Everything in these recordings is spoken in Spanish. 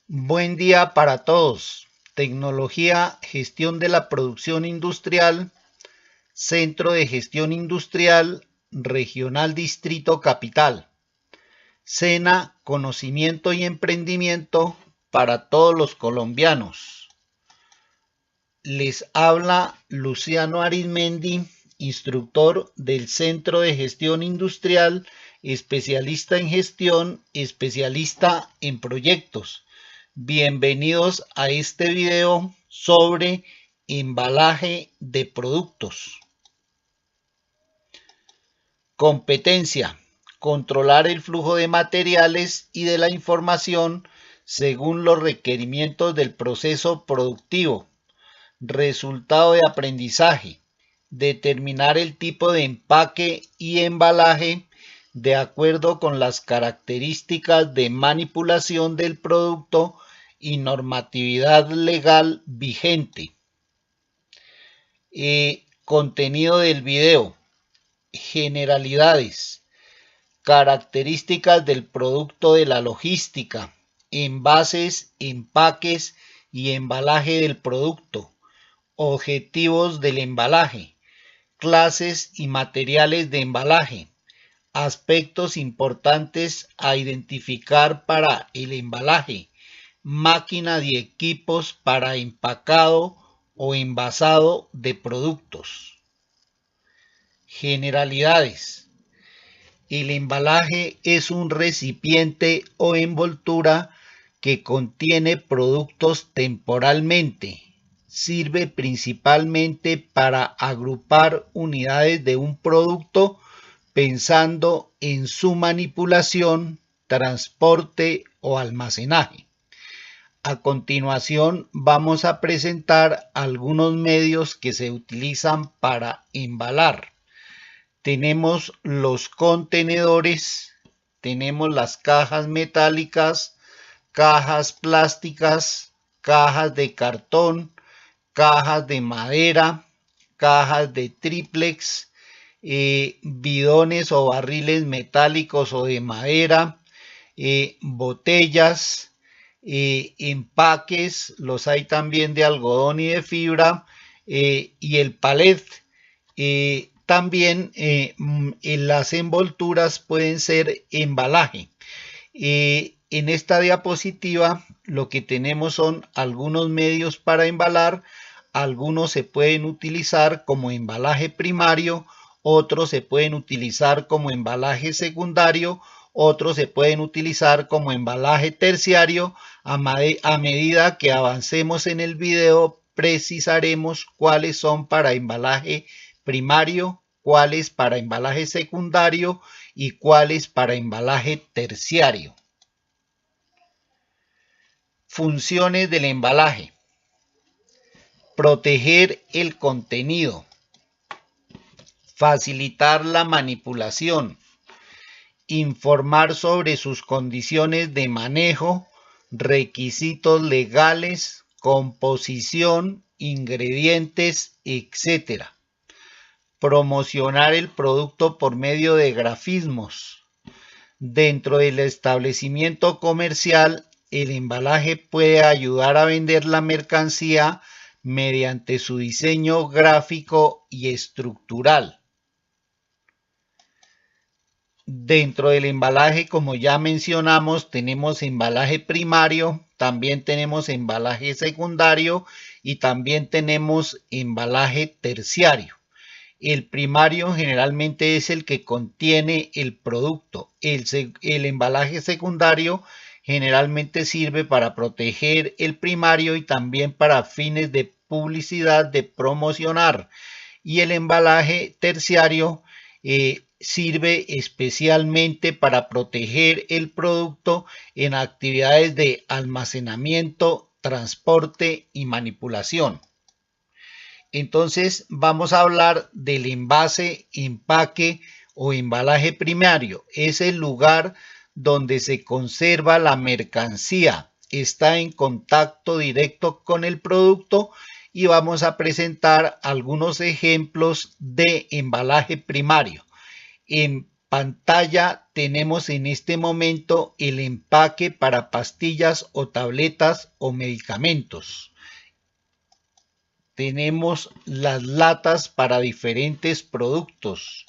Buen día para todos. Tecnología, gestión de la producción industrial, Centro de Gestión Industrial, Regional Distrito Capital. SENA, conocimiento y emprendimiento para todos los colombianos. Les habla Luciano Arizmendi, instructor del Centro de Gestión Industrial, especialista en gestión, especialista en proyectos. Bienvenidos a este video sobre embalaje de productos. Competencia: controlar el flujo de materiales y de la información según los requerimientos del proceso productivo. Resultado de aprendizaje: determinar el tipo de empaque y embalaje de acuerdo con las características de manipulación del producto y normatividad legal vigente. Contenido del video: generalidades, características del producto de la logística, envases, empaques y embalaje del producto, objetivos del embalaje, clases y materiales de embalaje, aspectos importantes a identificar para el embalaje, máquinas y equipos para empacado o envasado de productos. Generalidades: el embalaje es un recipiente o envoltura que contiene productos temporalmente. Sirve principalmente para agrupar unidades de un producto pensando en su manipulación, transporte o almacenaje. A continuación vamos a presentar algunos medios que se utilizan para embalar. Tenemos los contenedores, tenemos las cajas metálicas, cajas plásticas, cajas de cartón, cajas de madera, cajas de triplex, bidones o barriles metálicos o de madera, botellas, empaques, los hay también de algodón y de fibra, y el palet. También las envolturas pueden ser embalaje. En esta diapositiva lo que tenemos son algunos medios para embalar. Algunos se pueden utilizar como embalaje primario, otros se pueden utilizar como embalaje secundario, otros se pueden utilizar como embalaje terciario. A medida que avancemos en el video, precisaremos cuáles son para embalaje primario, cuáles para embalaje secundario y cuáles para embalaje terciario. Funciones del embalaje: proteger el contenido, facilitar la manipulación, informar sobre sus condiciones de manejo, requisitos legales, composición, ingredientes, etc. Promocionar el producto por medio de grafismos. Dentro del establecimiento comercial, el embalaje puede ayudar a vender la mercancía mediante su diseño gráfico y estructural. Dentro del embalaje, como ya mencionamos, tenemos embalaje primario, también tenemos embalaje secundario y también tenemos embalaje terciario. El primario generalmente es el que contiene el producto. El embalaje secundario generalmente sirve para proteger el primario y también para fines de publicidad, de promocionar. Y el embalaje terciario sirve especialmente para proteger el producto en actividades de almacenamiento, transporte y manipulación. Entonces vamos a hablar del envase, empaque o embalaje primario. Es el lugar donde se conserva la mercancía, está en contacto directo con el producto y vamos a presentar algunos ejemplos de embalaje primario. pantalla tenemos en este momento el empaque para pastillas o tabletas o medicamentos. Tenemos las latas para diferentes productos.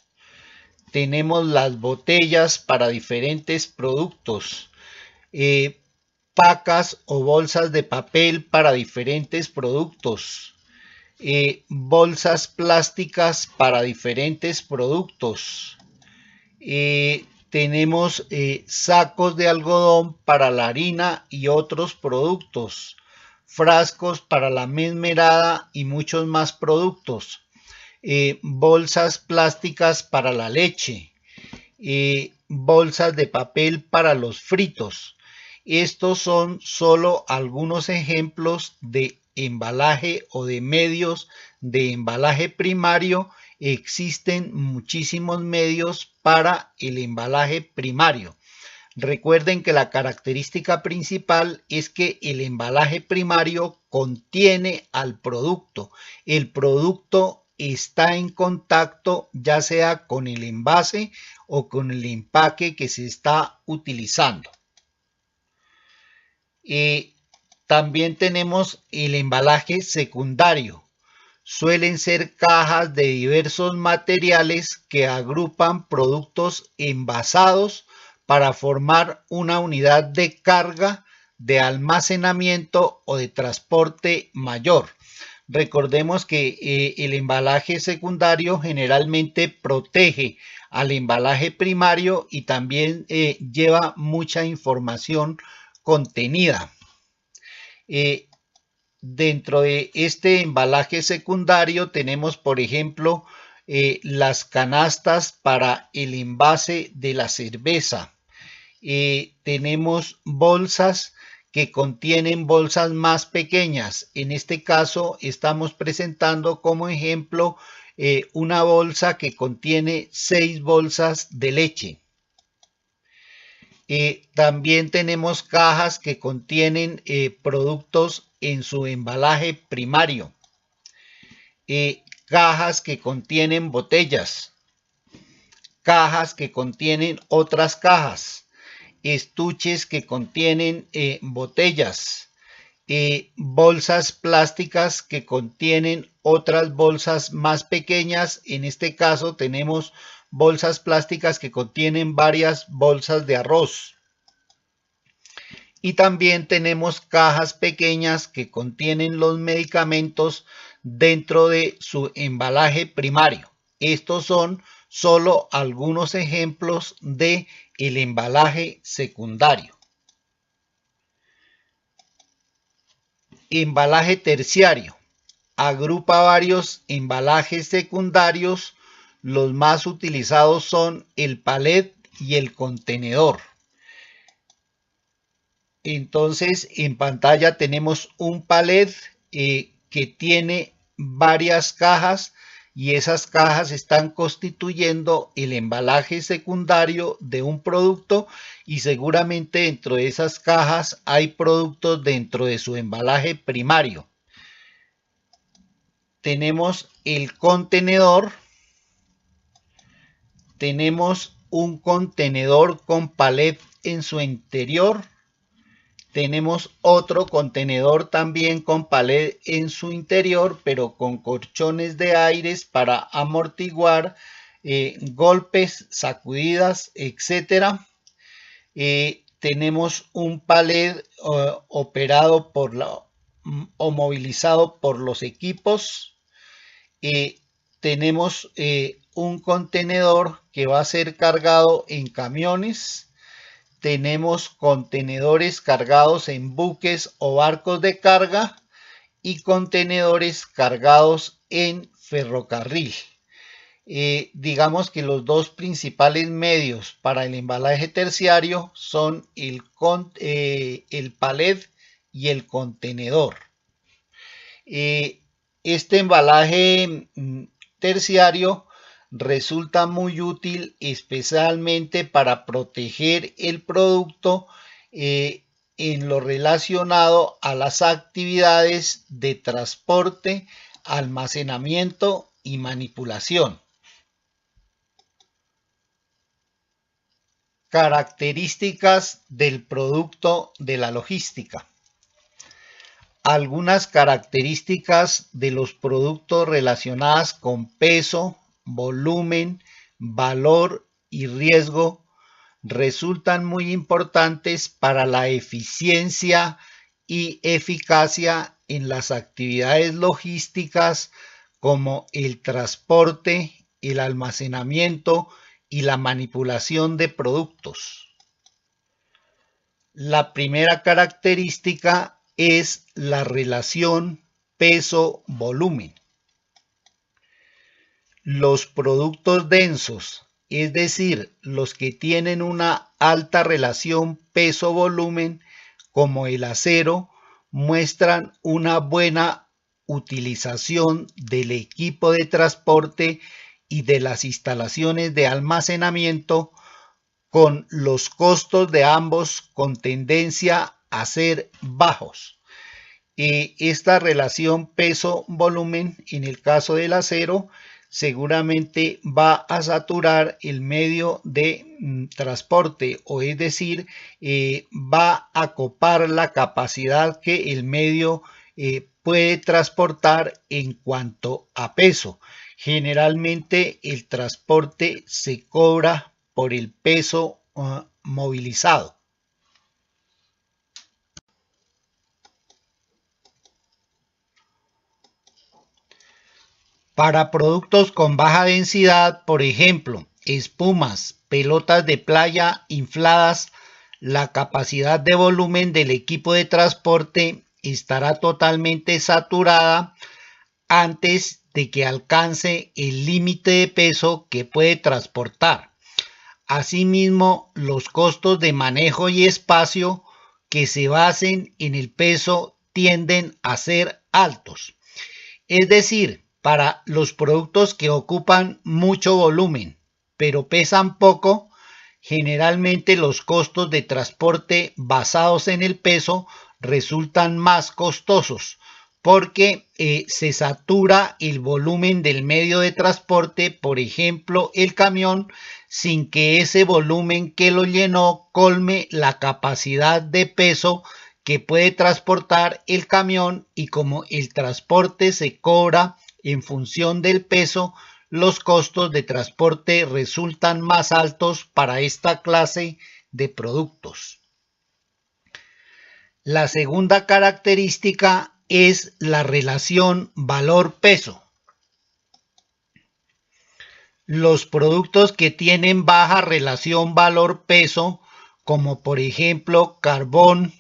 Tenemos las botellas para diferentes productos. Pacas o bolsas de papel para diferentes productos. Bolsas plásticas para diferentes productos. Tenemos sacos de algodón para la harina y otros productos, frascos para la mermelada y muchos más productos, bolsas plásticas para la leche, bolsas de papel para los fritos. Estos son solo algunos ejemplos de embalaje o de medios de embalaje primario. Existen muchísimos medios para el embalaje primario. Recuerden que la característica principal es que el embalaje primario contiene al producto. El producto está en contacto ya sea con el envase o con el empaque que se está utilizando. También tenemos el embalaje secundario. Suelen ser cajas de diversos materiales que agrupan productos envasados para formar una unidad de carga, de almacenamiento o de transporte mayor. Recordemos que el embalaje secundario generalmente protege al embalaje primario y también lleva mucha información contenida. Dentro de este embalaje secundario tenemos, por ejemplo, las canastas para el envase de la cerveza. Tenemos bolsas que contienen bolsas más pequeñas. En este caso estamos presentando como ejemplo una bolsa que contiene 6 bolsas de leche. También tenemos cajas que contienen productos en su embalaje primario. Cajas que contienen botellas. Cajas que contienen otras cajas. Estuches que contienen botellas. Bolsas plásticas que contienen otras bolsas más pequeñas. En este caso tenemos bolsas plásticas que contienen varias bolsas de arroz. Y también tenemos cajas pequeñas que contienen los medicamentos dentro de su embalaje primario. Estos son solo algunos ejemplos de el embalaje secundario. Embalaje terciario. Agrupa varios embalajes secundarios. Los más utilizados son el palet y el contenedor. Entonces en pantalla tenemos un palet que tiene varias cajas y esas cajas están constituyendo el embalaje secundario de un producto y seguramente dentro de esas cajas hay productos dentro de su embalaje primario. Tenemos el contenedor. Tenemos un contenedor con palet en su interior. Tenemos otro contenedor también con palet en su interior, pero con colchones de aires para amortiguar golpes, sacudidas, etc. Tenemos un palet operado o movilizado por los equipos. Tenemos un contenedor que va a ser cargado en camiones. Tenemos contenedores cargados en buques o barcos de carga y contenedores cargados en ferrocarril. Digamos que los dos principales medios para el embalaje terciario son el palet y el contenedor. Este embalaje terciario resulta muy útil especialmente para proteger el producto en lo relacionado a las actividades de transporte, almacenamiento y manipulación. Características del producto de la logística. Algunas características de los productos relacionadas con peso, volumen, valor y riesgo resultan muy importantes para la eficiencia y eficacia en las actividades logísticas como el transporte, el almacenamiento y la manipulación de productos. La primera característica es la relación peso-volumen. Los productos densos, es decir, los que tienen una alta relación peso-volumen, como el acero, muestran una buena utilización del equipo de transporte y de las instalaciones de almacenamiento, con los costos de ambos con tendencia a ser bajos. Esta relación peso-volumen, en el caso del acero, seguramente va a saturar el medio de transporte, o es decir, va a copar la capacidad que el medio puede transportar en cuanto a peso. Generalmente el transporte se cobra por el peso movilizado. Para productos con baja densidad, por ejemplo, espumas, pelotas de playa infladas, la capacidad de volumen del equipo de transporte estará totalmente saturada antes de que alcance el límite de peso que puede transportar. Asimismo, los costos de manejo y espacio que se basen en el peso tienden a ser altos. Es decir, para los productos que ocupan mucho volumen, pero pesan poco, generalmente los costos de transporte basados en el peso resultan más costosos, porque se satura el volumen del medio de transporte, por ejemplo el camión, sin que ese volumen que lo llenó colme la capacidad de peso que puede transportar el camión, y como el transporte se cobra en función del peso, los costos de transporte resultan más altos para esta clase de productos. La segunda característica es la relación valor-peso. Los productos que tienen baja relación valor-peso, como por ejemplo carbón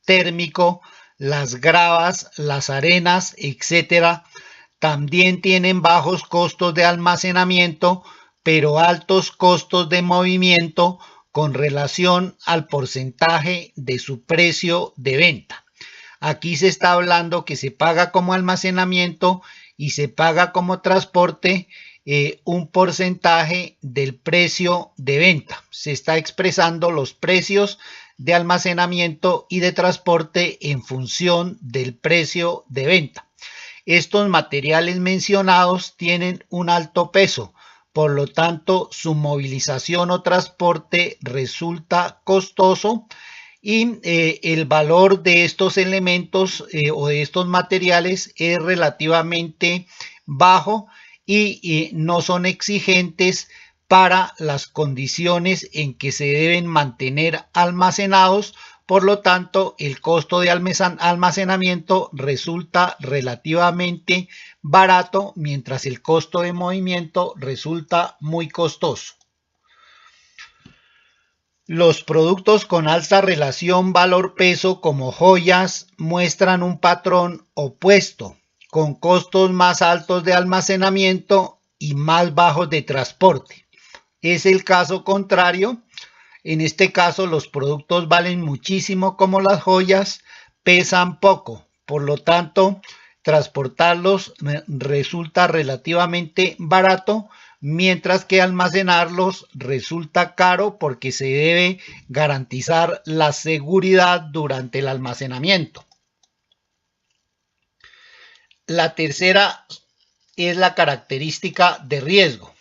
térmico, las gravas, las arenas, etc., también tienen bajos costos de almacenamiento, pero altos costos de movimiento con relación al porcentaje de su precio de venta. Aquí se está hablando que se paga como almacenamiento y se paga como transporte un porcentaje del precio de venta. Se está expresando los precios de almacenamiento y de transporte en función del precio de venta. Estos materiales mencionados tienen un alto peso, por lo tanto su movilización o transporte resulta costoso, y el valor de estos elementos o de estos materiales es relativamente bajo y no son exigentes para las condiciones en que se deben mantener almacenados. Por lo tanto, el costo de almacenamiento resulta relativamente barato, mientras el costo de movimiento resulta muy costoso. Los productos con alta relación valor-peso, como joyas, muestran un patrón opuesto, con costos más altos de almacenamiento y más bajos de transporte. Es el caso contrario. En este caso, los productos valen muchísimo como las joyas, pesan poco, por lo tanto, transportarlos resulta relativamente barato, mientras que almacenarlos resulta caro porque se debe garantizar la seguridad durante el almacenamiento. La tercera es la característica de riesgo.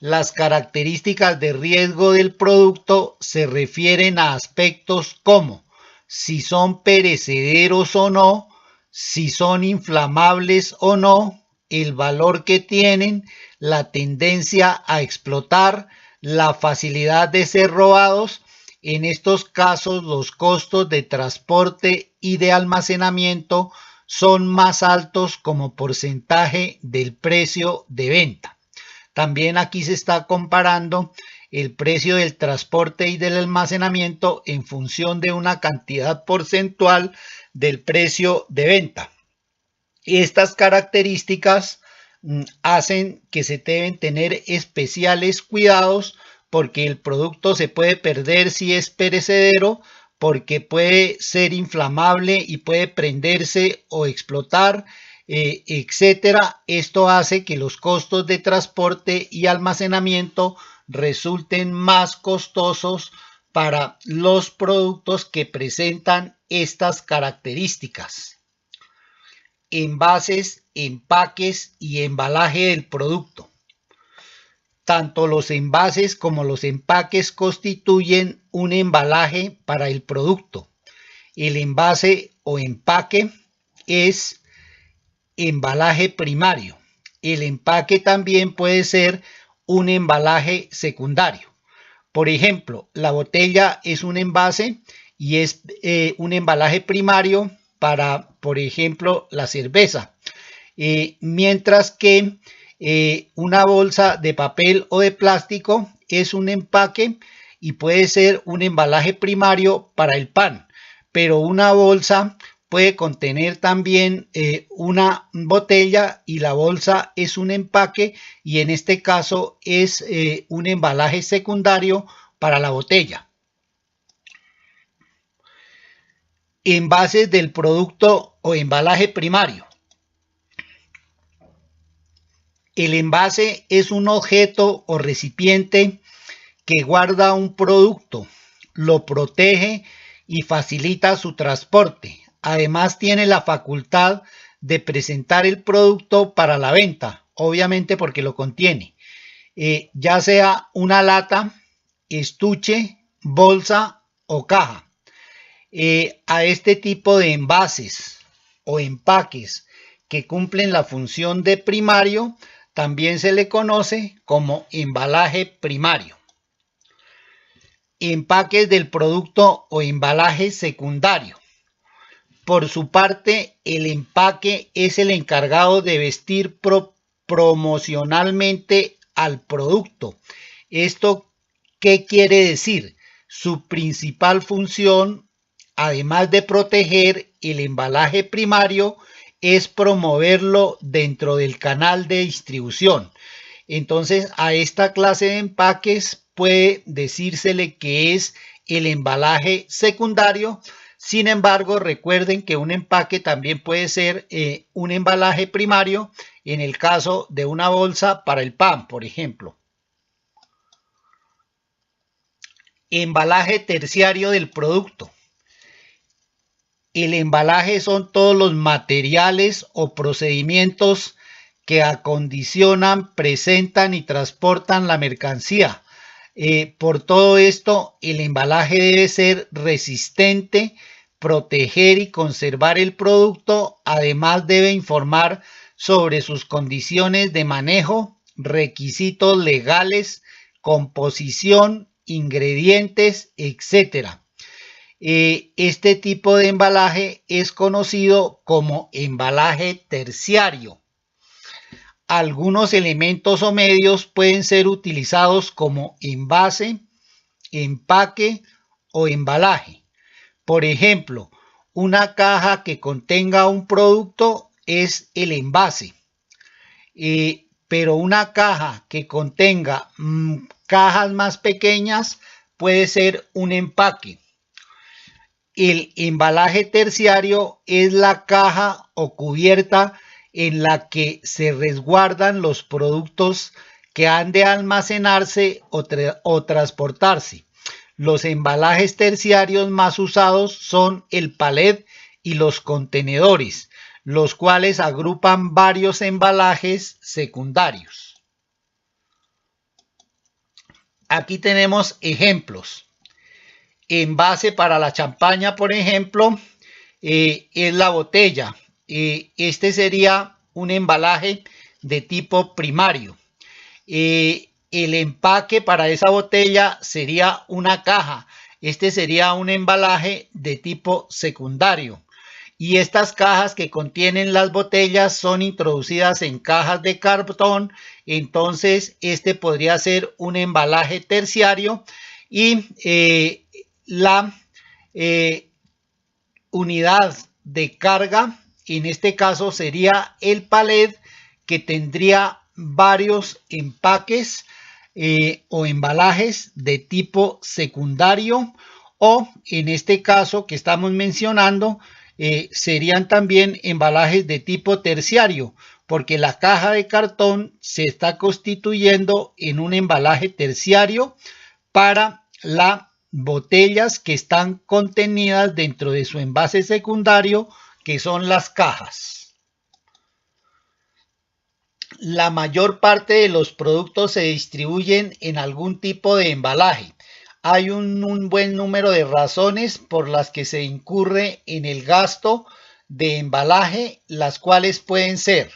Las características de riesgo del producto se refieren a aspectos como si son perecederos o no, si son inflamables o no, el valor que tienen, la tendencia a explotar, la facilidad de ser robados. En estos casos, los costos de transporte y de almacenamiento son más altos como porcentaje del precio de venta. También aquí se está comparando el precio del transporte y del almacenamiento en función de una cantidad porcentual del precio de venta. Estas características hacen que se deben tener especiales cuidados porque el producto se puede perder si es perecedero, porque puede ser inflamable y puede prenderse o explotar, etcétera. Esto hace que los costos de transporte y almacenamiento resulten más costosos para los productos que presentan estas características. Envases, empaques y embalaje del producto. Tanto los envases como los empaques constituyen un embalaje para el producto. El envase o empaque es embalaje primario. El empaque también puede ser un embalaje secundario. Por ejemplo, la botella es un envase y es un embalaje primario para, por ejemplo, la cerveza. Mientras que una bolsa de papel o de plástico es un empaque y puede ser un embalaje primario para el pan, pero una bolsa puede contener también una botella y la bolsa es un empaque y en este caso es un embalaje secundario para la botella. Envases del producto o embalaje primario. El envase es un objeto o recipiente que guarda un producto, lo protege y facilita su transporte. Además tiene la facultad de presentar el producto para la venta, obviamente porque lo contiene, ya sea una lata, estuche, bolsa o caja. A este tipo de envases o empaques que cumplen la función de primario también se le conoce como embalaje primario. Empaques del producto o embalaje secundario. Por su parte, el empaque es el encargado de vestir promocionalmente al producto. ¿Esto qué quiere decir? Su principal función, además de proteger el embalaje primario, es promoverlo dentro del canal de distribución. Entonces, a esta clase de empaques puede decírsele que es el embalaje secundario. Sin embargo, recuerden que un empaque también puede ser un embalaje primario en el caso de una bolsa para el pan, por ejemplo. Embalaje terciario del producto. El embalaje son todos los materiales o procedimientos que acondicionan, presentan y transportan la mercancía. Por todo esto, el embalaje debe ser resistente, proteger y conservar el producto. Además, debe informar sobre sus condiciones de manejo, requisitos legales, composición, ingredientes, etc. Este tipo de embalaje es conocido como embalaje terciario. Algunos elementos o medios pueden ser utilizados como envase, empaque o embalaje. Por ejemplo, una caja que contenga un producto es el envase, pero una caja que contenga cajas más pequeñas puede ser un empaque. El embalaje terciario es la caja o cubierta en la que se resguardan los productos que han de almacenarse o transportarse. Los embalajes terciarios más usados son el palet y los contenedores, los cuales agrupan varios embalajes secundarios. Aquí tenemos ejemplos. Envase para la champaña, por ejemplo, es la botella. Este sería un embalaje de tipo primario. El empaque para esa botella sería una caja. Este sería un embalaje de tipo secundario. Y estas cajas que contienen las botellas son introducidas en cajas de cartón. Entonces, este podría ser un embalaje terciario. Y la unidad de carga, en este caso sería el palet, que tendría varios empaques o embalajes de tipo secundario, o en este caso que estamos mencionando, serían también embalajes de tipo terciario, porque la caja de cartón se está constituyendo en un embalaje terciario para las botellas que están contenidas dentro de su envase secundario, que son las cajas. La mayor parte de los productos se distribuyen en algún tipo de embalaje. Hay un buen número de razones por las que se incurre en el gasto de embalaje, las cuales pueden ser: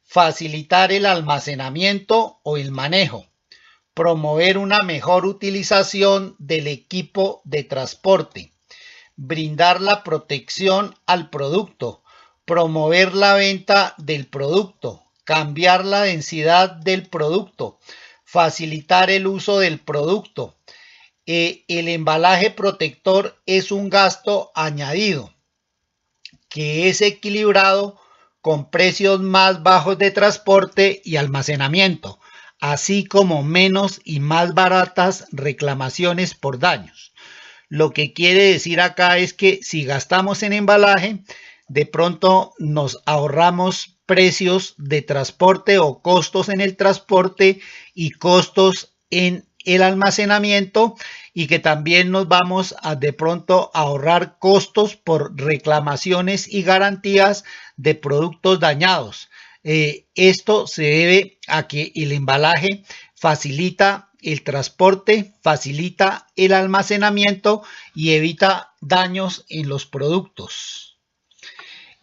facilitar el almacenamiento o el manejo, promover una mejor utilización del equipo de transporte, brindar la protección al producto, promover la venta del producto, cambiar la densidad del producto, facilitar el uso del producto. El embalaje protector es un gasto añadido que es equilibrado con precios más bajos de transporte y almacenamiento, así como menos y más baratas reclamaciones por daños. Lo que quiere decir acá es que si gastamos en embalaje, de pronto nos ahorramos precios de transporte o costos en el transporte y costos en el almacenamiento, y que también nos vamos a de pronto ahorrar costos por reclamaciones y garantías de productos dañados. Esto se debe a que el embalaje facilita el transporte, facilita el almacenamiento y evita daños en los productos.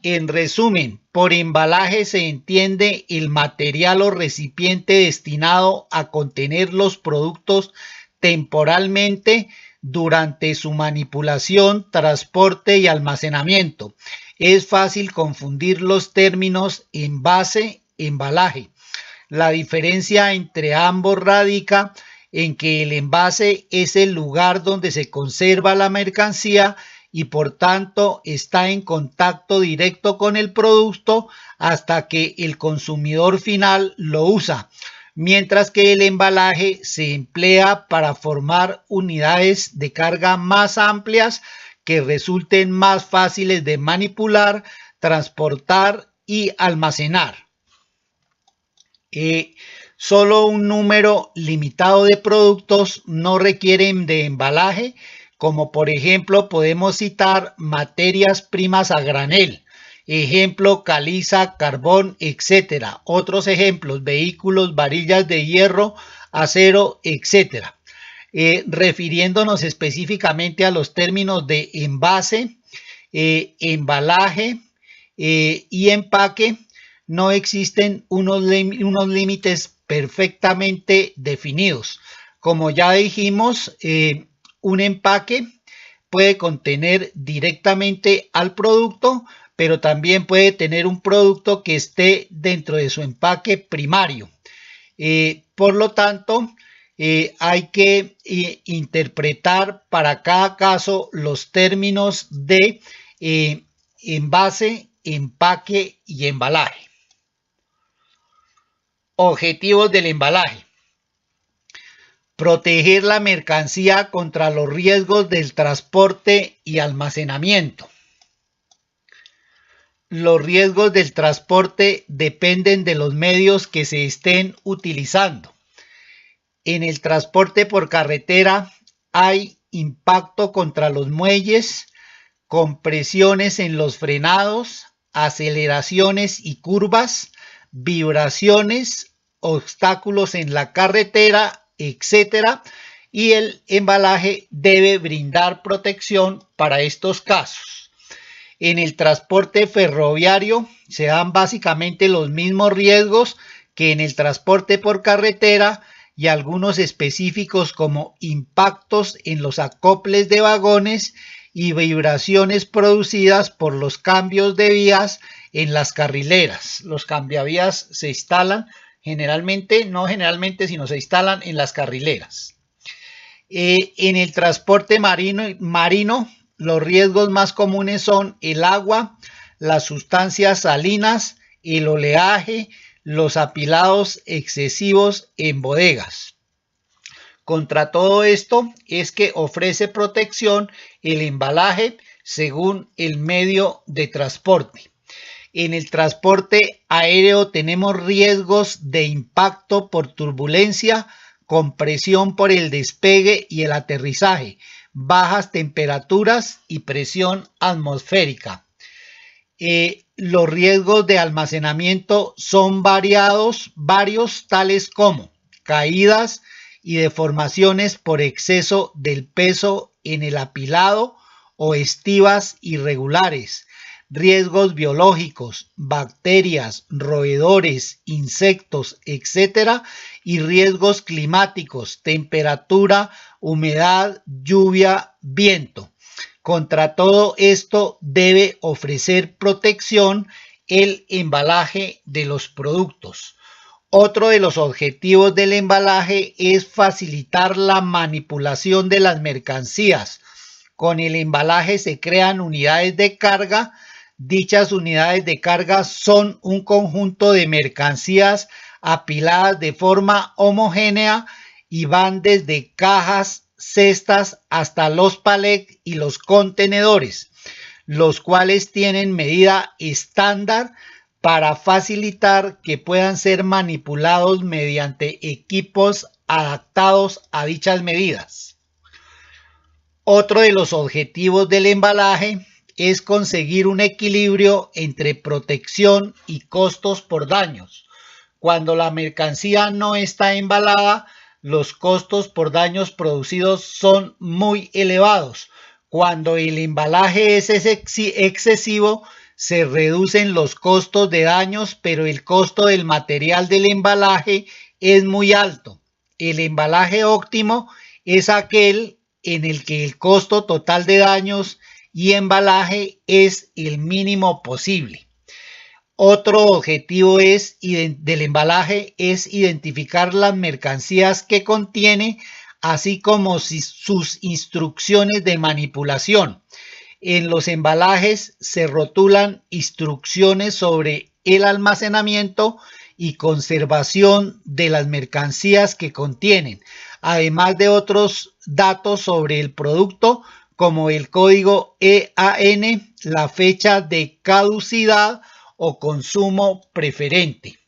En resumen, por embalaje se entiende el material o recipiente destinado a contener los productos temporalmente durante su manipulación, transporte y almacenamiento. Es fácil confundir los términos envase, embalaje. La diferencia entre ambos radica en que el envase es el lugar donde se conserva la mercancía y por tanto está en contacto directo con el producto hasta que el consumidor final lo usa, mientras que el embalaje se emplea para formar unidades de carga más amplias que resulten más fáciles de manipular, transportar y almacenar. Solo un número limitado de productos no requieren de embalaje, como por ejemplo podemos citar materias primas a granel, ejemplo caliza, carbón, etc. Otros ejemplos: vehículos, varillas de hierro, acero, etc. Refiriéndonos específicamente a los términos de envase, embalaje y empaque, no existen unos límites perfectamente definidos. Como ya dijimos, un empaque puede contener directamente al producto, pero también puede tener un producto que esté dentro de su empaque primario. Por lo tanto, hay que interpretar para cada caso los términos de envase, empaque y embalaje. Objetivos del embalaje: proteger la mercancía contra los riesgos del transporte y almacenamiento. Los riesgos del transporte dependen de los medios que se estén utilizando. En el transporte por carretera hay impacto contra los muelles, compresiones en los frenados, aceleraciones y curvas, vibraciones, obstáculos en la carretera etcétera, y el embalaje debe brindar protección para estos casos. En el transporte ferroviario se dan básicamente los mismos riesgos que en el transporte por carretera y algunos específicos como impactos en los acoples de vagones y vibraciones producidas por los cambios de vías en las carrileras. Los cambiavías se instalan no generalmente, sino se instalan en las carrileras. En el transporte marino, los riesgos más comunes son el agua, las sustancias salinas, el oleaje, los apilados excesivos en bodegas. Contra todo esto es que ofrece protección el embalaje según el medio de transporte. En el transporte aéreo tenemos riesgos de impacto por turbulencia, compresión por el despegue y el aterrizaje, bajas temperaturas y presión atmosférica. Los riesgos de almacenamiento son varios, tales como caídas y deformaciones por exceso del peso en el apilado o estivas irregulares, riesgos biológicos, bacterias, roedores, insectos, etc., y riesgos climáticos, temperatura, humedad, lluvia, viento. Contra todo esto debe ofrecer protección el embalaje de los productos. Otro de los objetivos del embalaje es facilitar la manipulación de las mercancías. Con el embalaje se crean unidades de carga. Dichas unidades de carga son un conjunto de mercancías apiladas de forma homogénea y van desde cajas, cestas hasta los palets y los contenedores, los cuales tienen medida estándar para facilitar que puedan ser manipulados mediante equipos adaptados a dichas medidas. Otro de los objetivos del embalaje es conseguir un equilibrio entre protección y costos por daños. Cuando la mercancía no está embalada, los costos por daños producidos son muy elevados. Cuando el embalaje es excesivo, se reducen los costos de daños, pero el costo del material del embalaje es muy alto. El embalaje óptimo es aquel en el que el costo total de daños y embalaje es el mínimo posible. Otro objetivo del embalaje es identificar las mercancías que contiene, así como sus instrucciones de manipulación. En los embalajes se rotulan instrucciones sobre el almacenamiento y conservación de las mercancías que contienen, además de otros datos sobre el producto como el código EAN, la fecha de caducidad o consumo preferente.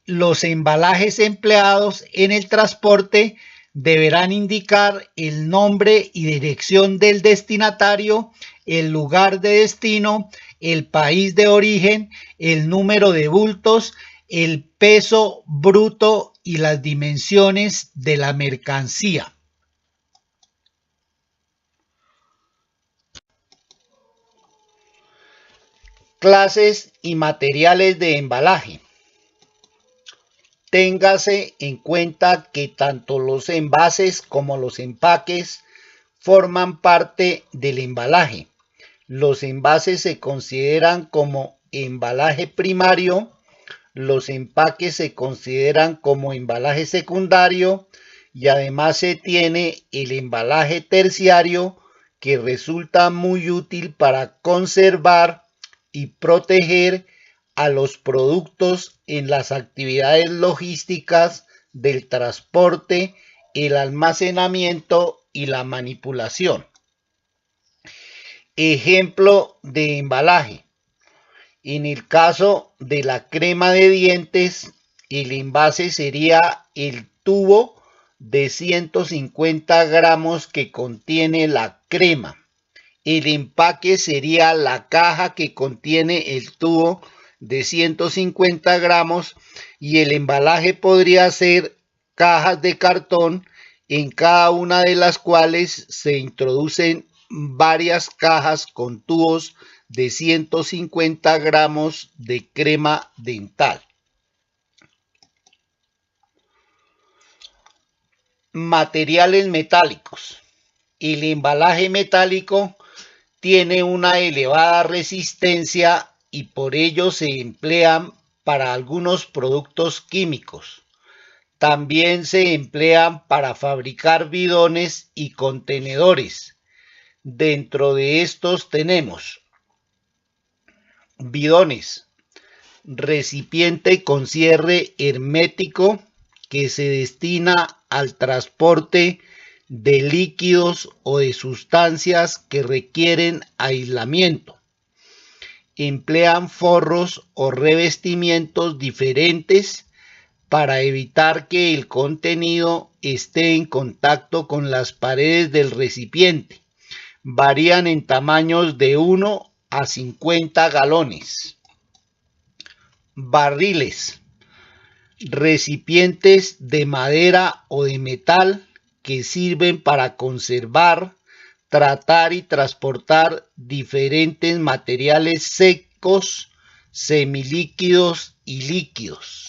Los embalajes empleados en el transporte deberán indicar el nombre y dirección del destinatario, el lugar de destino, el país de origen, el número de bultos, el peso bruto y las dimensiones de la mercancía. Clases y materiales de embalaje. Téngase en cuenta que tanto los envases como los empaques forman parte del embalaje. Los envases se consideran como embalaje primario, los empaques se consideran como embalaje secundario y además se tiene el embalaje terciario, que resulta muy útil para conservar y proteger a los productos en las actividades logísticas del transporte, el almacenamiento y la manipulación. Ejemplo de embalaje. En el caso de la crema de dientes, el envase sería el tubo de 150 gramos que contiene la crema. El empaque sería la caja que contiene el tubo de 150 gramos y el embalaje podría ser cajas de cartón, en cada una de las cuales se introducen varias cajas con tubos de 150 gramos de crema dental. Materiales metálicos. El embalaje metálico tiene una elevada resistencia y por ello se emplean para algunos productos químicos. También se emplean para fabricar bidones y contenedores. Dentro de estos tenemos bidones, recipiente con cierre hermético que se destina al transporte de líquidos o de sustancias que requieren aislamiento. Emplean forros o revestimientos diferentes para evitar que el contenido esté en contacto con las paredes del recipiente. Varían en tamaños de 1 a 50 galones. Barriles. Recipientes de madera o de metal que sirven para conservar, tratar y transportar diferentes materiales secos, semilíquidos y líquidos.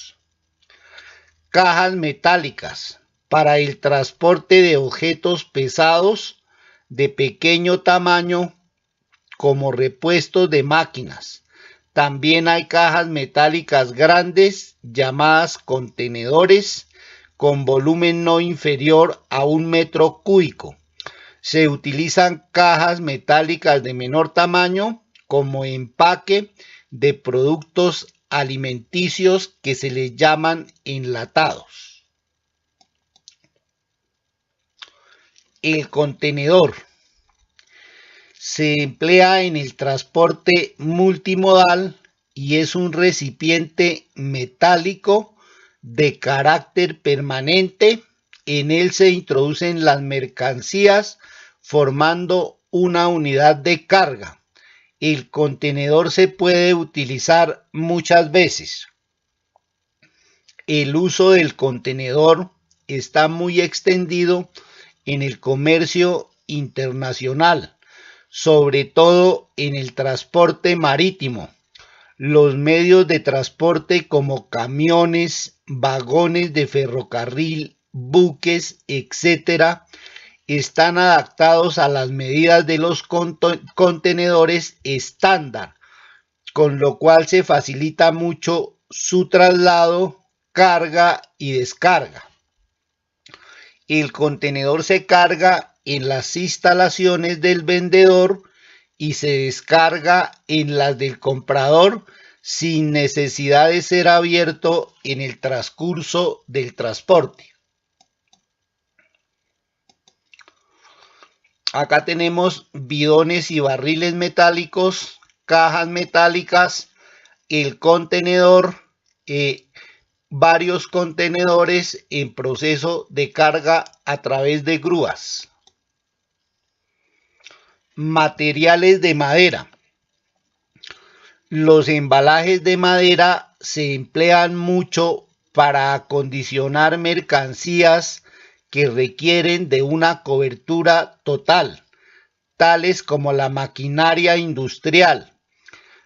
Cajas metálicas para el transporte de objetos pesados de pequeño tamaño como repuestos de máquinas. También hay cajas metálicas grandes llamadas contenedores con volumen no inferior a 1 metro cúbico. Se utilizan cajas metálicas de menor tamaño como empaque de productos alimenticios que se les llaman enlatados. El contenedor se emplea en el transporte multimodal y es un recipiente metálico de carácter permanente. En él se introducen las mercancías formando una unidad de carga. El contenedor se puede utilizar muchas veces. El uso del contenedor está muy extendido en el comercio internacional, sobre todo en el transporte marítimo. Los medios de transporte como camiones, vagones de ferrocarril, buques, etc., están adaptados a las medidas de los contenedores estándar, con lo cual se facilita mucho su traslado, carga y descarga. El contenedor se carga en las instalaciones del vendedor y se descarga en las del comprador sin necesidad de ser abierto en el transcurso del transporte. Acá tenemos bidones y barriles metálicos, cajas metálicas, el contenedor, varios contenedores en proceso de carga a través de grúas. Materiales de madera. Los embalajes de madera se emplean mucho para acondicionar mercancías que requieren de una cobertura total, tales como la maquinaria industrial.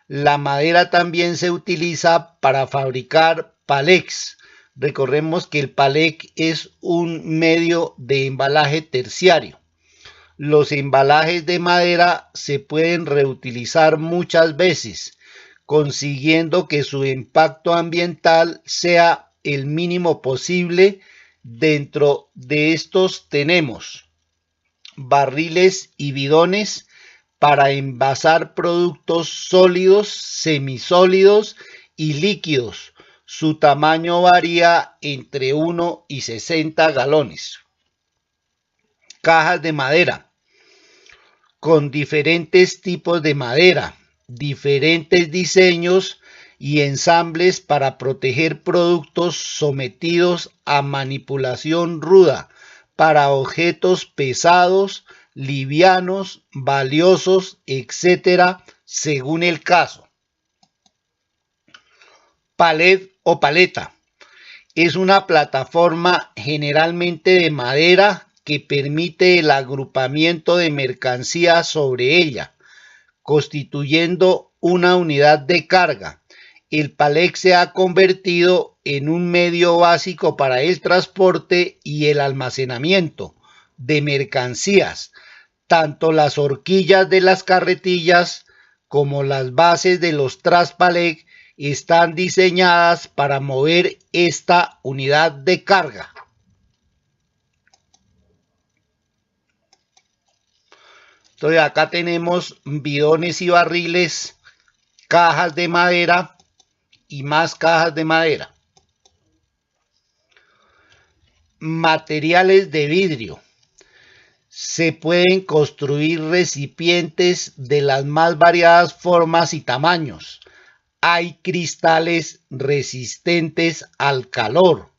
La madera también se utiliza para fabricar palex. Recordemos que el palex es un medio de embalaje terciario. Los embalajes de madera se pueden reutilizar muchas veces, consiguiendo que su impacto ambiental sea el mínimo posible. Dentro de estos tenemos barriles y bidones para envasar productos sólidos, semisólidos y líquidos. Su tamaño varía entre 1 y 60 galones. Cajas de madera con diferentes tipos de madera, diferentes diseños y ensambles para proteger productos sometidos a manipulación ruda para objetos pesados, livianos, valiosos, etc., según el caso. Palet o paleta. Es una plataforma generalmente de madera que permite el agrupamiento de mercancías sobre ella, constituyendo una unidad de carga. El pallet se ha convertido en un medio básico para el transporte y el almacenamiento de mercancías. Tanto las horquillas de las carretillas como las bases de los traspallet están diseñadas para mover esta unidad de carga. Entonces acá tenemos bidones y barriles, cajas de madera y más cajas de madera. Materiales de vidrio. Se pueden construir recipientes de las más variadas formas y tamaños. Hay cristales resistentes al calor,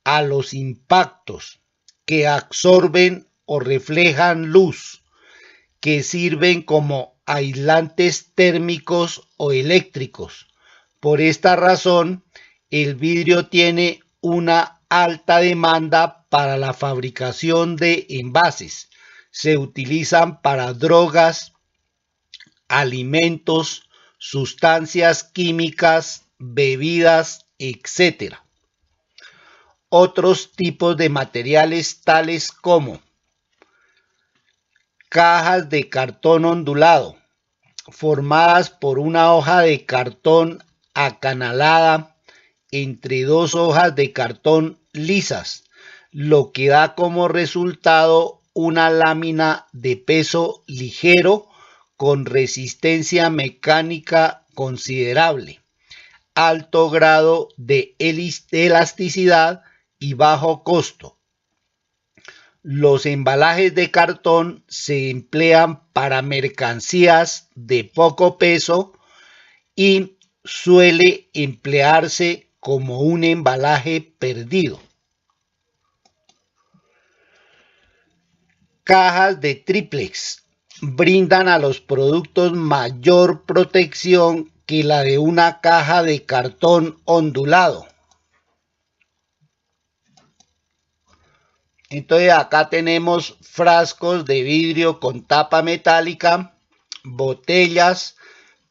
a los impactos, que absorben o reflejan luz, que sirven como aislantes térmicos o eléctricos. Por esta razón, el vidrio tiene una alta demanda para la fabricación de envases. Se utilizan para drogas, alimentos, sustancias químicas, bebidas, etc. Otros tipos de materiales tales como cajas de cartón ondulado, formadas por una hoja de cartón acanalada entre dos hojas de cartón lisas, lo que da como resultado una lámina de peso ligero con resistencia mecánica considerable, alto grado de elasticidad y bajo costo. Los embalajes de cartón se emplean para mercancías de poco peso y suele emplearse como un embalaje perdido. Cajas de triplex brindan a los productos mayor protección que la de una caja de cartón ondulado. Entonces acá tenemos frascos de vidrio con tapa metálica, botellas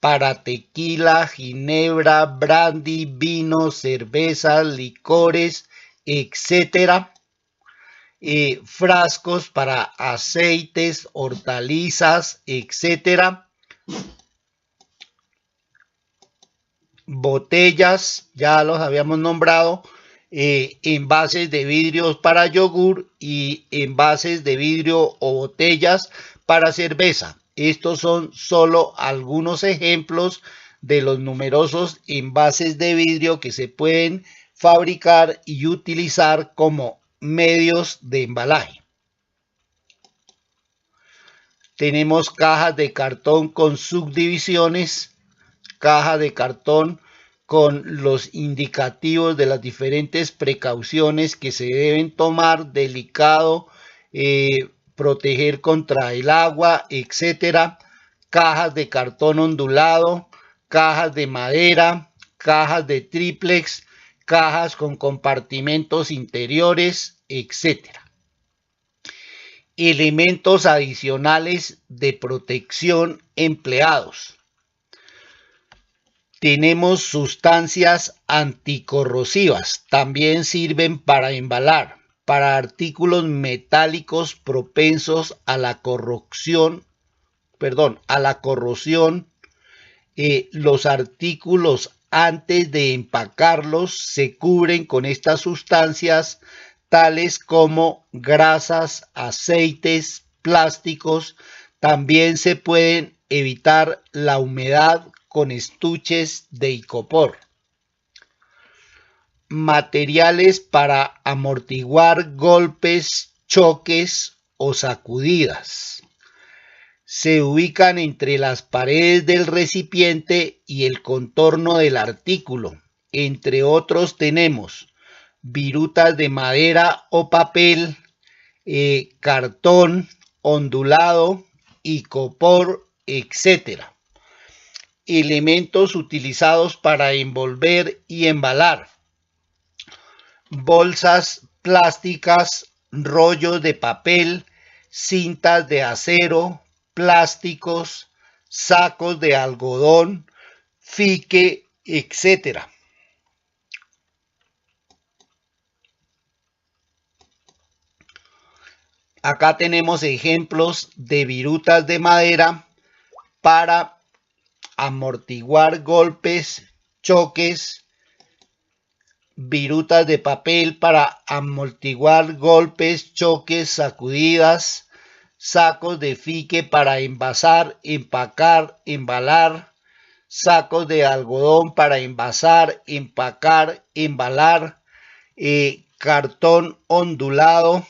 para tequila, ginebra, brandy, vino, cervezas, licores, etc. Frascos para aceites, hortalizas, etc. Botellas, ya los habíamos nombrado. Envases de vidrio para yogur y envases de vidrio o botellas para cerveza. Estos son solo algunos ejemplos de los numerosos envases de vidrio que se pueden fabricar y utilizar como medios de embalaje. Tenemos cajas de cartón con subdivisiones, caja de cartón con los indicativos de las diferentes precauciones que se deben tomar, delicado, proteger contra el agua, etc. Cajas de cartón ondulado, cajas de madera, cajas de triplex, cajas con compartimentos interiores, etc. Elementos adicionales de protección empleados. Tenemos sustancias anticorrosivas, también sirven para embalar, para artículos metálicos propensos a la corrosión. Los artículos antes de empacarlos se cubren con estas sustancias, tales como grasas, aceites, plásticos. También se pueden evitar la humedad con estuches de icopor. Materiales para amortiguar golpes, choques o sacudidas. Se ubican entre las paredes del recipiente y el contorno del artículo. Entre otros tenemos virutas de madera o papel, cartón ondulado, icopor, etc. Elementos utilizados para envolver y embalar. bolsas plásticas, rollos de papel, cintas de acero, plásticos, sacos de algodón, fique, etc. Acá tenemos ejemplos de virutas de madera para amortiguar golpes, choques, virutas de papel para amortiguar golpes, choques, sacudidas, sacos de fique para envasar, empacar, embalar, sacos de algodón para envasar, empacar, embalar, cartón ondulado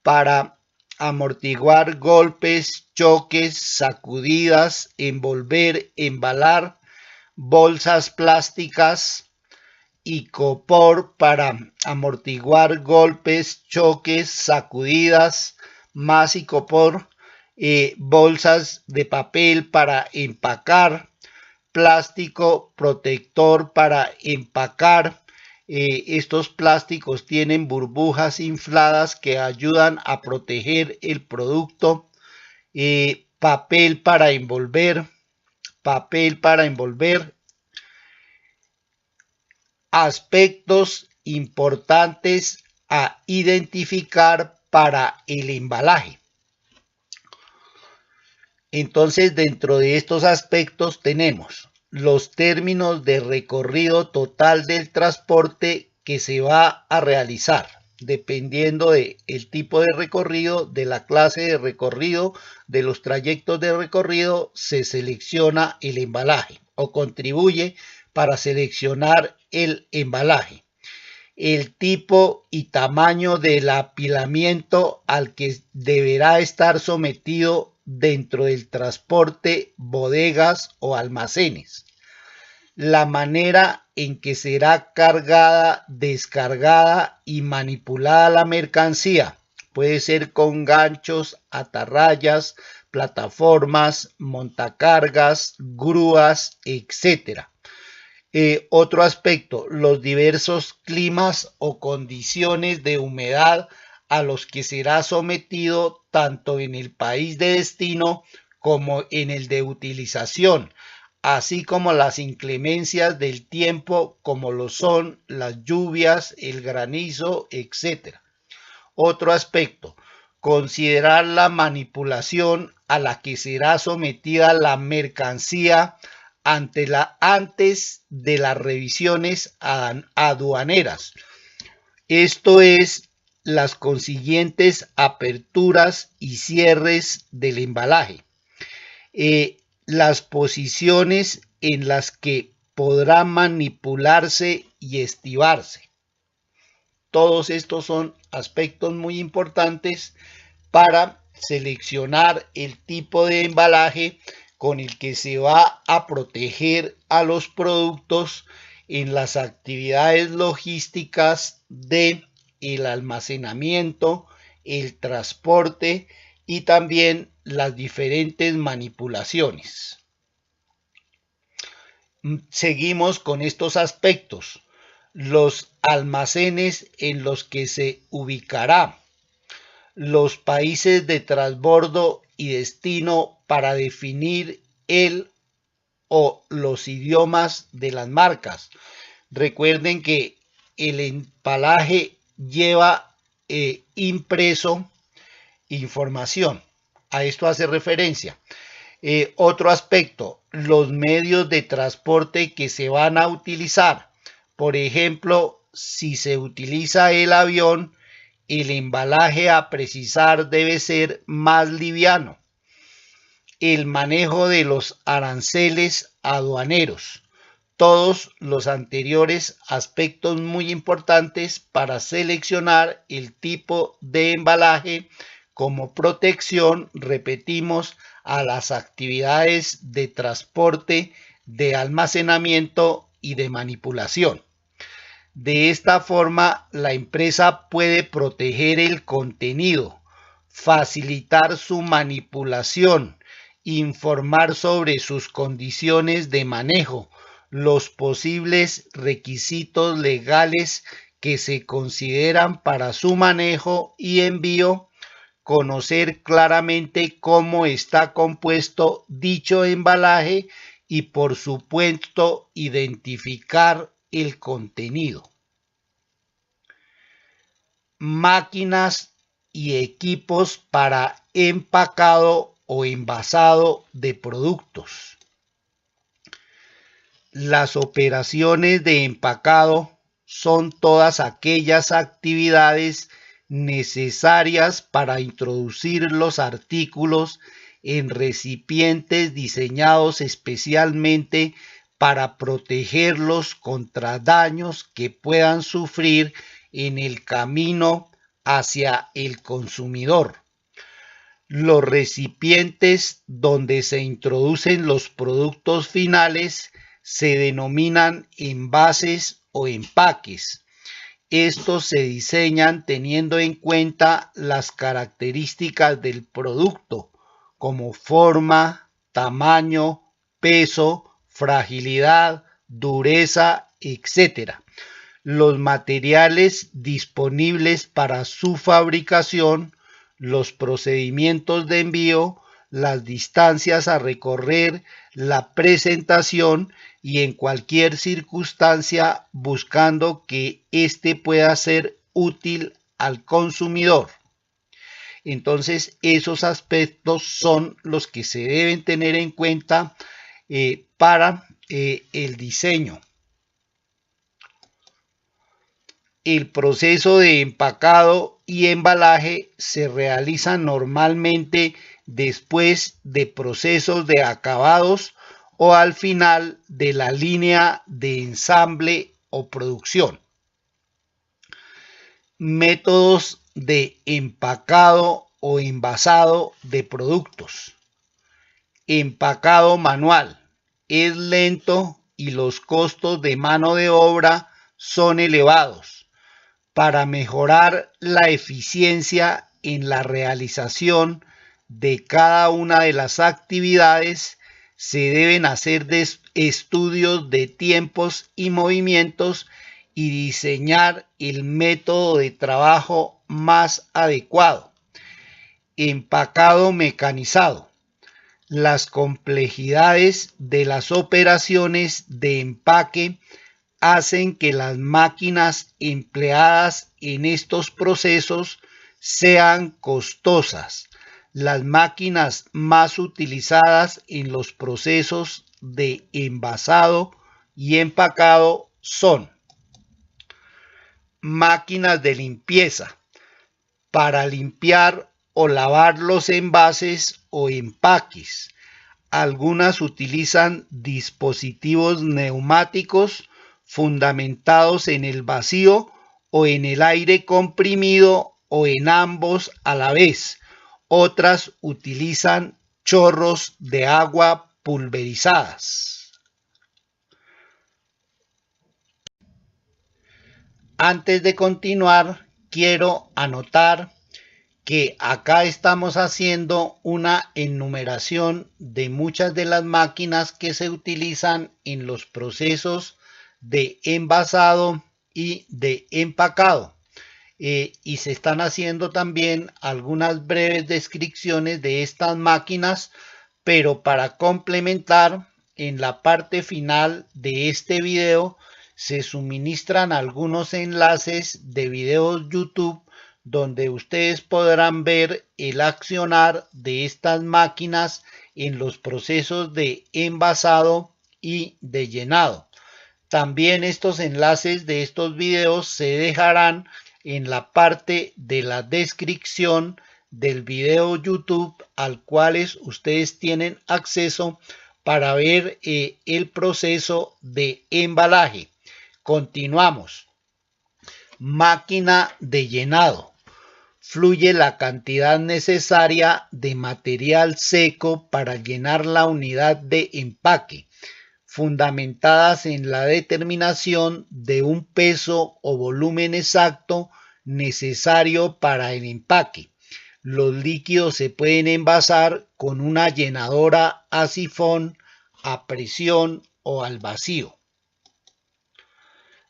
para amortiguar golpes, choques, sacudidas, envolver, embalar, bolsas plásticas, icopor para amortiguar golpes, choques, sacudidas, más icopor, bolsas de papel para empacar, plástico protector para empacar. Estos plásticos tienen burbujas infladas que ayudan a proteger el producto. Papel para envolver, aspectos importantes a identificar para el embalaje. Entonces, dentro de estos aspectos tenemos los términos de recorrido total del transporte que se va a realizar, dependiendo del tipo de recorrido, de la clase de recorrido, de los trayectos de recorrido, se selecciona el embalaje o contribuye para seleccionar el embalaje. El tipo y tamaño del apilamiento al que deberá estar sometido dentro del transporte, bodegas o almacenes. La manera en que será cargada, descargada y manipulada la mercancía. Puede ser con ganchos, atarrayas, plataformas, montacargas, grúas, etc. Otro aspecto, los diversos climas o condiciones de humedad a los que será sometido tanto en el país de destino como en el de utilización, así como las inclemencias del tiempo como lo son las lluvias, el granizo, etc. Otro aspecto, considerar la manipulación a la que será sometida la mercancía antes de las revisiones aduaneras. Esto es, las consiguientes aperturas y cierres del embalaje. Las posiciones en las que podrá manipularse y estivarse. Todos estos son aspectos muy importantes para seleccionar el tipo de embalaje con el que se va a proteger a los productos en las actividades logísticas de el almacenamiento, el transporte y también las diferentes manipulaciones. Seguimos con estos aspectos. Los almacenes en los que se ubicará, los países de transbordo y destino para definir el o los idiomas de las marcas. Recuerden que el embalaje lleva impreso información. A esto hace referencia. Otro aspecto, los medios de transporte que se van a utilizar. Por ejemplo, si se utiliza el avión, el embalaje a precisar debe ser más liviano. El manejo de los aranceles aduaneros. Todos los anteriores aspectos muy importantes para seleccionar el tipo de embalaje como protección, repetimos, a las actividades de transporte, de almacenamiento y de manipulación. De esta forma, la empresa puede proteger el contenido, facilitar su manipulación, informar sobre sus condiciones de manejo, los posibles requisitos legales que se consideran para su manejo y envío, conocer claramente cómo está compuesto dicho embalaje y por supuesto identificar el contenido. Máquinas y equipos para empacado o envasado de productos. Las operaciones de empacado son todas aquellas actividades necesarias para introducir los artículos en recipientes diseñados especialmente para protegerlos contra daños que puedan sufrir en el camino hacia el consumidor. Los recipientes donde se introducen los productos finales se denominan envases o empaques. Estos se diseñan teniendo en cuenta las características del producto, como forma, tamaño, peso, fragilidad, dureza, etc. Los materiales disponibles para su fabricación, los procedimientos de envío, las distancias a recorrer, la presentación y en cualquier circunstancia buscando que éste pueda ser útil al consumidor. Entonces, esos aspectos son los que se deben tener en cuenta para el diseño. El proceso de empacado y embalaje se realiza normalmente después de procesos de acabados o al final de la línea de ensamble o producción. Métodos de empacado o envasado de productos. Empacado manual es lento y los costos de mano de obra son elevados. Para mejorar la eficiencia en la realización de cada una de las actividades, se deben hacer estudios de tiempos y movimientos y diseñar el método de trabajo más adecuado. Empacado mecanizado. Las complejidades de las operaciones de empaque hacen que las máquinas empleadas en estos procesos sean costosas. Las máquinas más utilizadas en los procesos de envasado y empacado son máquinas de limpieza para limpiar o lavar los envases o empaques. Algunas utilizan dispositivos neumáticos fundamentados en el vacío o en el aire comprimido o en ambos a la vez. Otras utilizan chorros de agua pulverizadas. Antes de continuar, quiero anotar que acá estamos haciendo una enumeración de muchas de las máquinas que se utilizan en los procesos de envasado y de empacado. Y se están haciendo también algunas breves descripciones de estas máquinas, pero para complementar, en la parte final de este video se suministran algunos enlaces de videos YouTube donde ustedes podrán ver el accionar de estas máquinas en los procesos de envasado y de llenado. También estos enlaces de estos videos se dejarán en la parte de la descripción del video YouTube al cual ustedes tienen acceso para ver el proceso de embalaje. Continuamos. Máquina de llenado. Fluye la cantidad necesaria de material seco para llenar la unidad de empaque, fundamentadas en la determinación de un peso o volumen exacto necesario para el empaque. Los líquidos se pueden envasar con una llenadora a sifón, a presión o al vacío.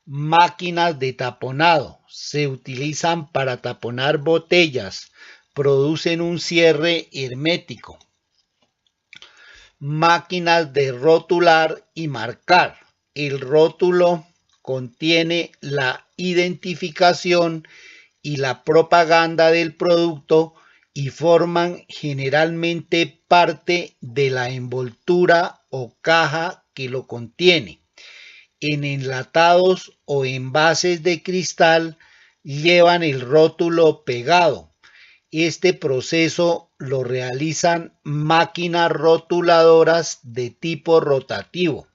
Máquinas de taponado. Se utilizan para taponar botellas. Producen un cierre hermético. Máquinas de rotular y marcar. El rótulo contiene la identificación y la propaganda del producto y forman generalmente parte de la envoltura o caja que lo contiene. En enlatados o envases de cristal llevan el rótulo pegado. Este proceso lo realizan máquinas rotuladoras de tipo rotativo.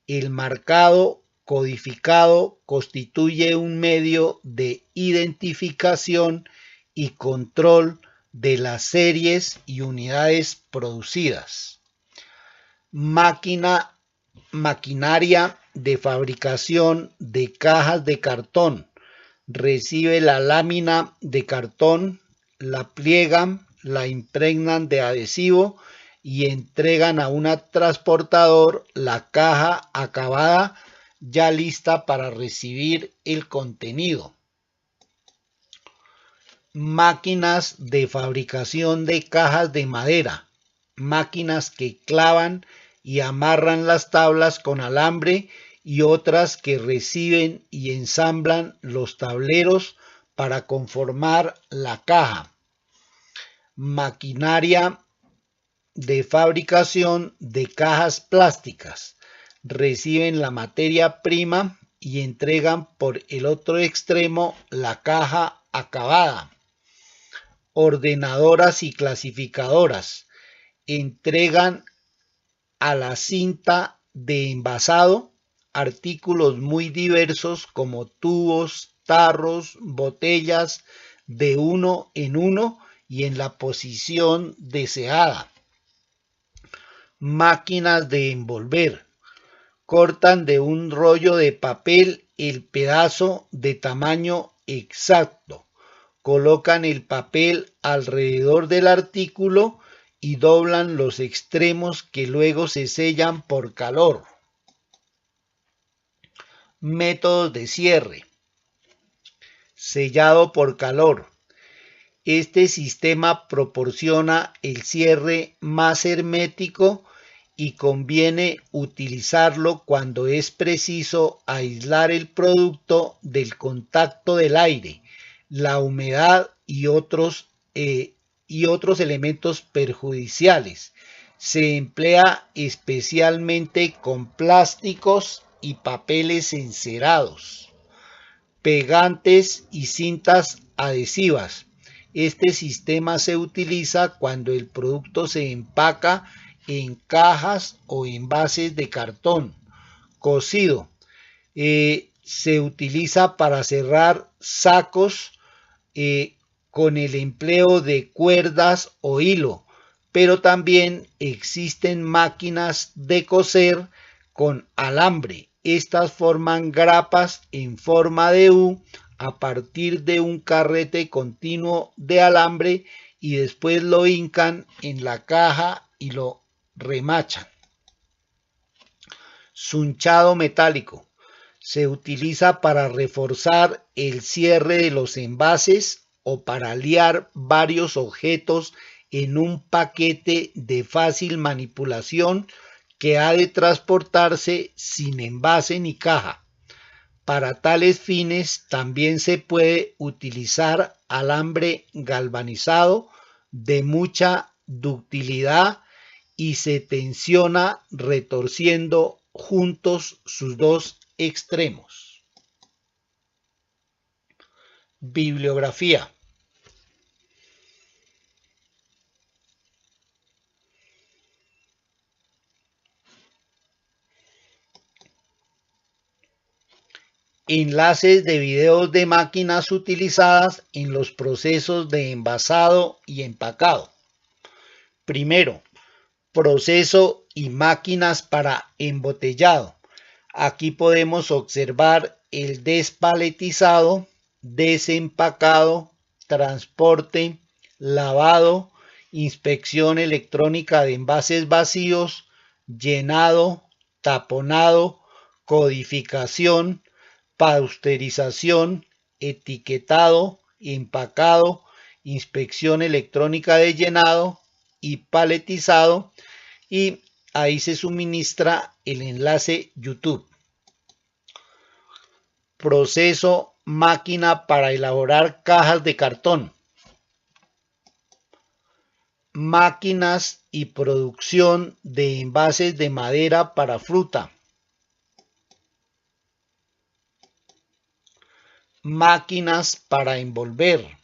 El marcado codificado constituye un medio de identificación y control de las series y unidades producidas. Maquinaria de fabricación de cajas de cartón. Recibe la lámina de cartón, la pliegan, la impregnan de adhesivo y entregan a un transportador la caja acabada ya lista para recibir el contenido. Máquinas de fabricación de cajas de madera. Máquinas que clavan y amarran las tablas con alambre y otras que reciben y ensamblan los tableros para conformar la caja. Maquinaria de fabricación de cajas plásticas. Reciben la materia prima y entregan por el otro extremo la caja acabada. Ordenadoras y clasificadoras. Entregan a la cinta de envasado artículos muy diversos como tubos, tarros, botellas de uno en uno y en la posición deseada. Máquinas de envolver. Cortan de un rollo de papel el pedazo de tamaño exacto. Colocan el papel alrededor del artículo y doblan los extremos que luego se sellan por calor. Métodos de cierre. Sellado por calor. Este sistema proporciona el cierre más hermético y conviene utilizarlo cuando es preciso aislar el producto del contacto del aire, la humedad y otros elementos perjudiciales. Se emplea especialmente con plásticos y papeles encerados, pegantes y cintas adhesivas. Este sistema se utiliza cuando el producto se empaca en cajas o envases de cartón cocido. Se utiliza para cerrar sacos con el empleo de cuerdas o hilo, pero también existen máquinas de coser con alambre. Estas forman grapas en forma de U a partir de un carrete continuo de alambre y después lo hincan en la caja y lo remachan. Sunchado metálico. Se utiliza para reforzar el cierre de los envases o para liar varios objetos en un paquete de fácil manipulación que ha de transportarse sin envase ni caja. Para tales fines también se puede utilizar alambre galvanizado de mucha ductilidad y se tensiona retorciendo juntos sus dos extremos. Bibliografía. Enlaces de videos de máquinas utilizadas en los procesos de envasado y empacado. Primero, proceso y máquinas para embotellado. Aquí podemos observar el despaletizado, desempacado, transporte, lavado, inspección electrónica de envases vacíos, llenado, taponado, codificación, pasteurización, etiquetado, empacado, inspección electrónica de llenado y paletizado, y ahí se suministra el enlace YouTube. Proceso máquina para elaborar cajas de cartón. Máquinas y producción de envases de madera para fruta. Máquinas para envolver.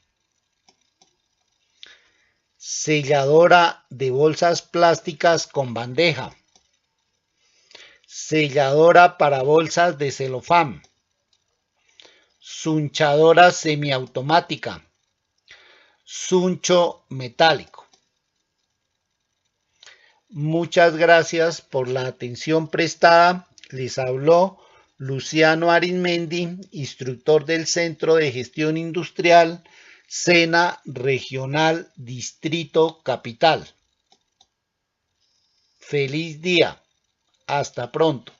Selladora de bolsas plásticas con bandeja. Selladora para bolsas de celofán. Sunchadora semiautomática. Suncho metálico. Muchas gracias por la atención prestada. Les habló Luciano Arizmendi, instructor del Centro de Gestión Industrial, SENA Regional Distrito Capital. Feliz día. Hasta pronto.